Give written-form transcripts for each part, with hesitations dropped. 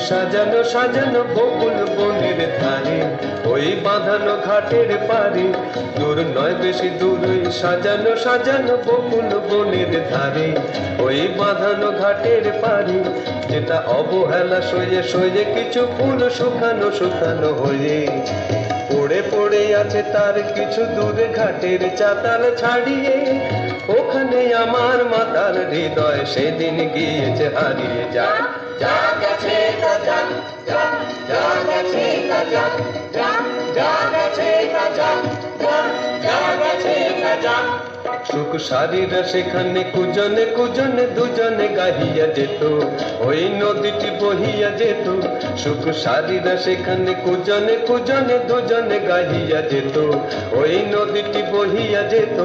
সাজানো সাজানো বকুল বনের ধারে, ওই বাঁধানো ঘাটের পারে, দূর নয় বেশি দূর, ওই সাজানো সাজানো বকুল বনের ধারে, ওই বাঁধানো ঘাটের পারে, যেটা অবহেলা সয়ে সয়ে কিছু ফুল শুকানো শুকানো হয়ে পড়ে পড়ে আছে তার কিছু দূরে ঘাটের চাতাল ছাড়িয়ে। ওখানে আমার মাতার হৃদয় সেদিন গিয়েছে হারিয়ে। যা যা গেছে তা যা, যা যা গেছে তা যা, যা যা গেছে তা যা, যা গেছে তা যা। সুখ সারিরা সেখানে কুজনে কুজনে দুজনে গাহিয়া যেত, ওই নদীটি বহিয়া যেত। সুখ সারিরা সেখানে কুজনে কুজনে দুজনে গাহিয়া যেত, ওই নদীটি বহিয়া যেত।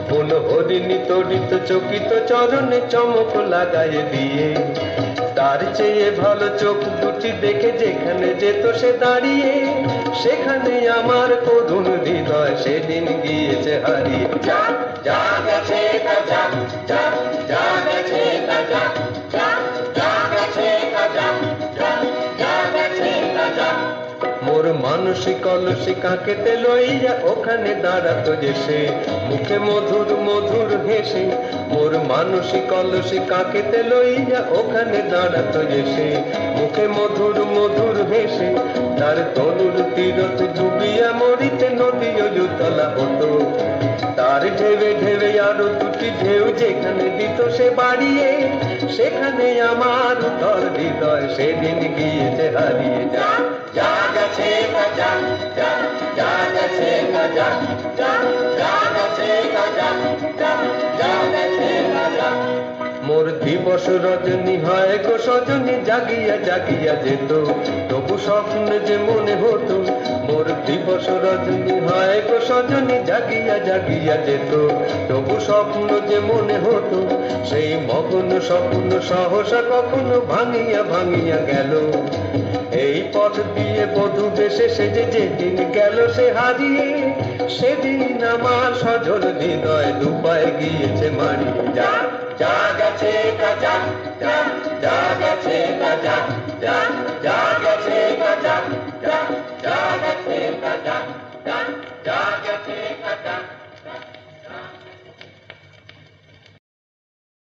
বন হরিণী তড়িত চকিত চরণে চমক লাগাইয়ে দিয়ে, তার চেয়ে ভালো চোখ দুটি দেখে যেখানে যেত সে দাঁড়িয়ে, সেখানে আমার করুণ হৃদয় সেদিন গিয়েছে হারিয়ে। যা যা গেছে তা যা, যা যা গেছে তা যা, যা যা গেছে তা যা, যা গেছে তা যা। মোর মানসিক কলসি কাকেতে লইয়া ওখানে দাঁড়াতো যে সে, মুখে মধুর মধুর হেসে। মোর মানসিক কলসি কাকেতে লইয়া ওখানে দাঁড়াতো যে সে, মুখে মধুর মধুর হেসে। তার তনুর তীরত ডুবিয়া মরিতে নদীও জুতলা হতো, তার ঢেবে ঢেবে আরো দুটি ঢেউ যেখানে দিত সে বাড়িয়ে, সেখানে আমার উত্তর হৃদয় সেদিন গিয়েছে হারিয়ে। যা যা গেছে তা যা, যা যা গেছে তা যা, যা গেছে তা যা, যা গেছে তা যা। মোর দিবস রজনী হয় গো সজনী জাগিয়া জাগিয়া যেত, তবু স্বপ্ন যে মনে হতো। মোর দিবস রজনী হয় গো সজনী জাগিয়া জাগিয়া যেত, তবু স্বপ্ন যে মনে হতো। সেই মগ্ন স্বপ্ন সহসা কখনো ভাঙিয়া ভাঙিয়া গেল, এই পথ দিয়ে বধূ বেশে সেজে যেদিন গেল সে হারিয়ে, সেদিন আমার সজল হৃদয় ডুবায় গিয়েছে মারিয়ে। যা যা গেছে তা যা, যা